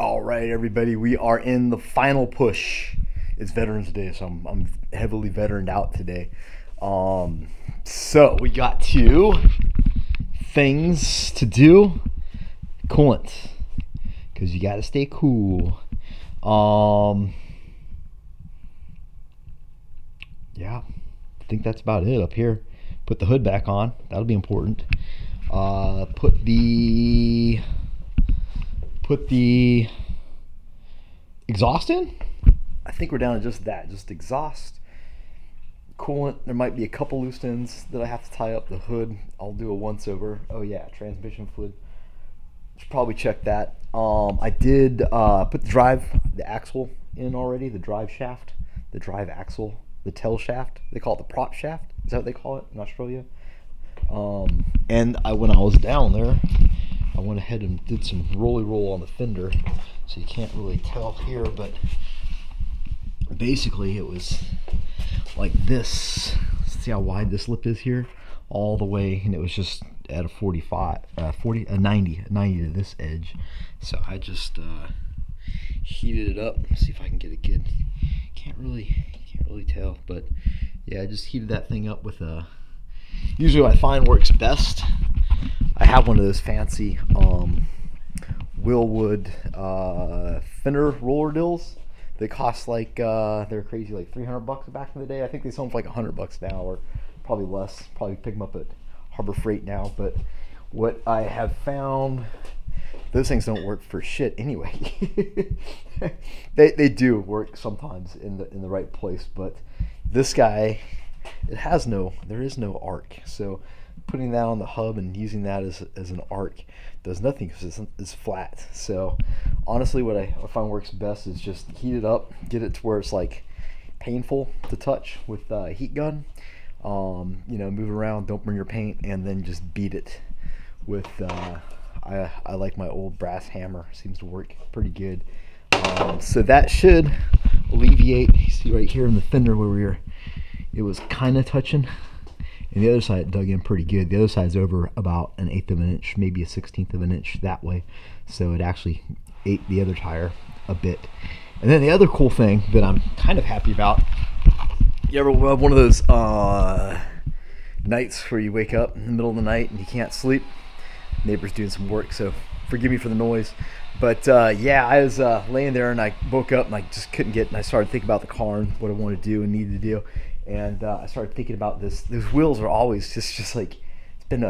All right, everybody, we are in the final push. It's Veterans Day, so I'm heavily veteraned out today. So we got two things to do. Coolant, because you got to stay cool. Yeah, I think that's about it up here. Put the hood back on. That'll be important. Put the exhaust in. I think we're down to just that, just exhaust, coolant. There might be a couple loose ends that I have to tie up. The hood, I'll do a once over. Oh yeah, transmission fluid. Should probably check that. I did put the axle in already, the drive shaft, the drive axle, the tail shaft. They call it the prop shaft. Is that what they call it in Australia? And when I was down there, I went ahead and did some roll on the fender, so you can't really tell here, but basically it was like this. See how wide this lip is here? All the way, and it was just at a 90 to this edge. So I just heated it up. See if I can get a good. Can't really tell, but yeah, I just heated that thing up with a. Usually what I find works best, I have one of those fancy Wilwood thinner roller dills. They cost like they're crazy, like $300 back in the day. I think they sell them for like $100 now, or probably less. Probably pick them up at Harbor Freight now. But what I have found, those things don't work for shit anyway. they do work sometimes in the right place, but this guy, there is no arc. So putting that on the hub and using that as an arc does nothing because it's flat. So honestly, what I find works best is just heat it up, get it to where it's like painful to touch with a heat gun. Move around, don't burn your paint, and then just beat it with I like my old brass hammer. Seems to work pretty good. So that should alleviate. You see right here in the fender where it was kind of touching, and the other side dug in pretty good. The other side's over about 1/8 of an inch, maybe a 1/16 of an inch that way, so it actually ate the other tire a bit. And then the other cool thing that I'm kind of happy about, you ever have one of those nights where you wake up in the middle of the night and you can't sleep? Neighbor's doing some work, so forgive me for the noise. But yeah, I was laying there and I woke up and I just couldn't get, and I started thinking about the car and what I wanted to do and needed to do. And I started thinking about this. Those wheels are always just like, it's been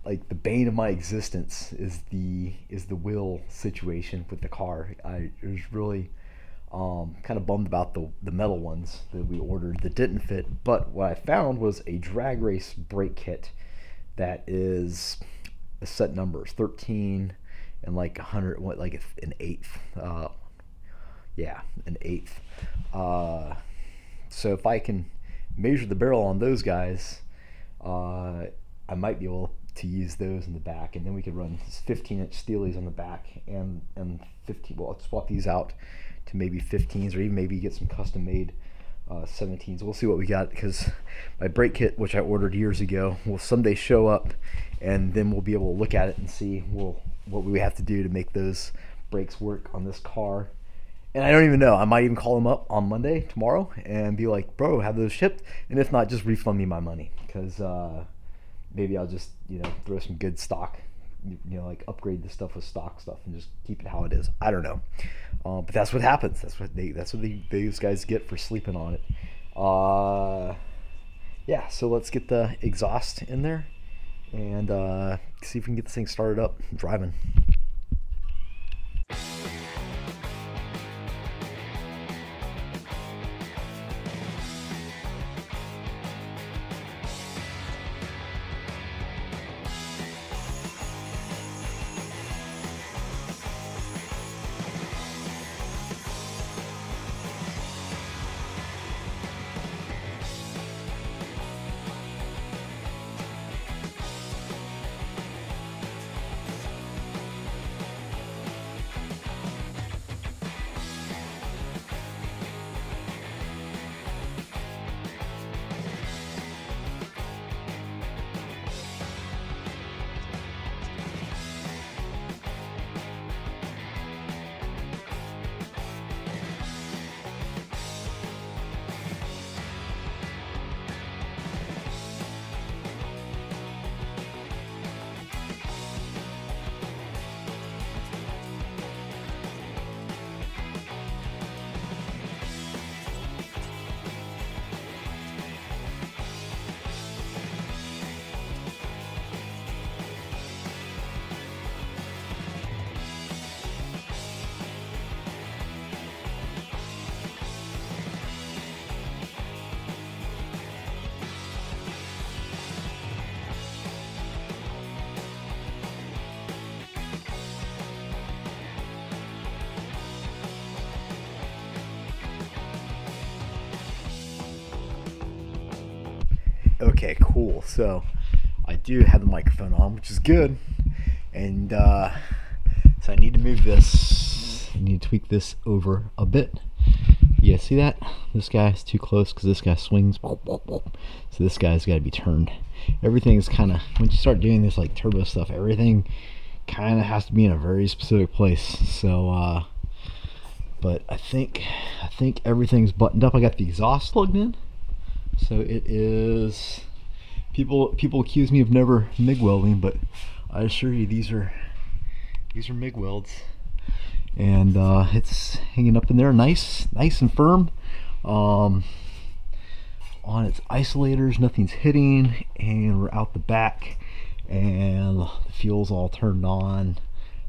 like the bane of my existence is the wheel situation with the car. I was really kind of bummed about the metal ones that we ordered that didn't fit. But what I found was a drag race brake kit that is a set numbers 13 and like 100, like an eighth. Yeah, an eighth. So if I can measure the barrel on those guys, I might be able to use those in the back, and then we could run 15-inch steelies on the back and 15. Well, let's swap these out to maybe 15s, or even maybe get some custom-made 17s. We'll see what we got, because my brake kit, which I ordered years ago, will someday show up, and then we'll be able to look at it and see what we have to do to make those brakes work on this car. And I don't even know. I might even call them up on Monday, tomorrow, and be like, bro, have those shipped? And if not, just refund me my money, because maybe I'll just throw some good stock, like upgrade the stuff with stock stuff and just keep it how it is. I don't know, but that's what happens. That's what these guys get for sleeping on it. Yeah. So let's get the exhaust in there and see if we can get this thing started up and driving. Okay, cool. So I do have the microphone on, which is good. And so I need to move this. I need to tweak this over a bit. Yeah, see that? This guy's too close because this guy swings. So this guy's got to be turned. Everything's kind of, when you start doing this like turbo stuff, everything kind of has to be in a very specific place. So, but I think everything's buttoned up. I got the exhaust plugged in. So it is, people accuse me of never MIG welding, but I assure you these are MIG welds. And it's hanging up in there nice and firm. On its isolators, nothing's hitting, and we're out the back, and the fuel's all turned on,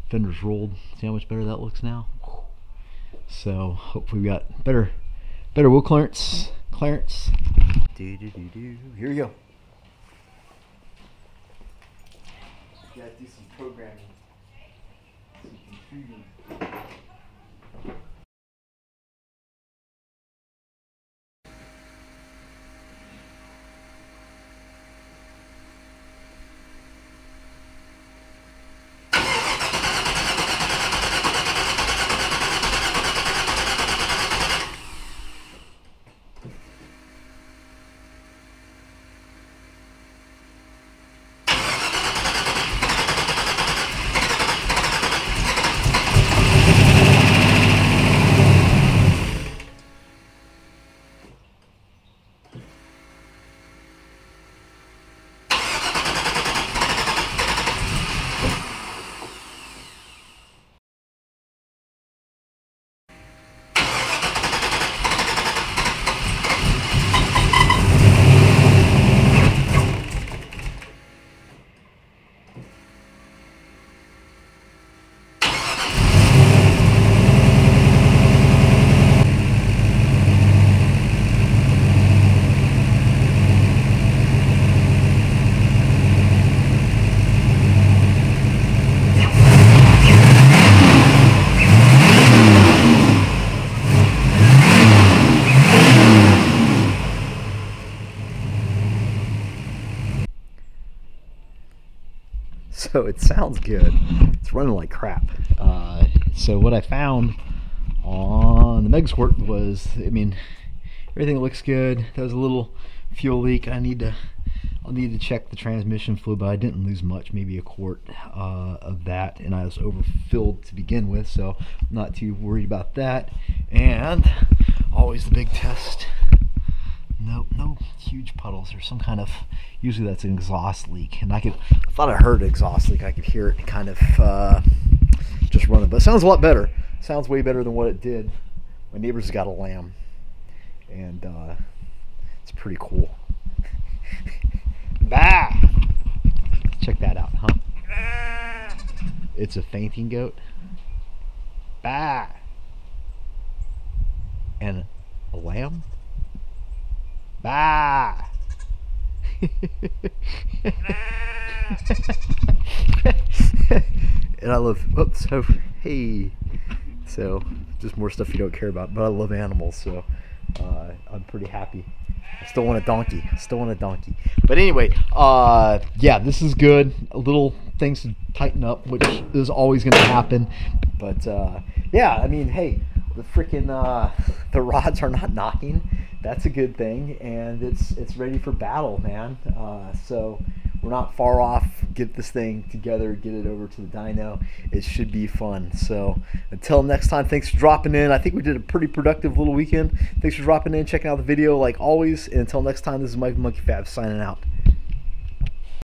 fender's rolled. See how much better that looks now? So hopefully we got better wheel clearance. Here we go. Gotta do some programming. Some computing. So it sounds good. It's running like crap. So what I found on the MegSquirt was, I mean, everything looks good. There was a little fuel leak. I'll need to check the transmission fluid, but I didn't lose much, maybe a quart of that, and I was overfilled to begin with, so I'm not too worried about that. And always the big test. No huge puddles or some kind of, usually that's an exhaust leak, and I thought I heard an exhaust leak. I could hear it kind of just running, but it sounds a lot better. Sounds way better than what it did. My neighbor's got a lamb, and it's pretty cool. Bah! Check that out, huh? It's a fainting goat. Bah! And a lamb. Bah! And I love, oops, oh, hey. So, just more stuff you don't care about, but I love animals, so I'm pretty happy. I still want a donkey. But anyway, yeah, this is good. A little things to tighten up, which is always going to happen. But yeah, I mean, hey, the freaking the rods are not knocking. That's a good thing, and it's ready for battle, man. So we're not far off. Get this thing together, get it over to the dyno. It should be fun. So until next time, thanks for dropping in. I think we did a pretty productive little weekend. Thanks for dropping in, checking out the video like always. And until next time, this is Mike Monkey Fab signing out.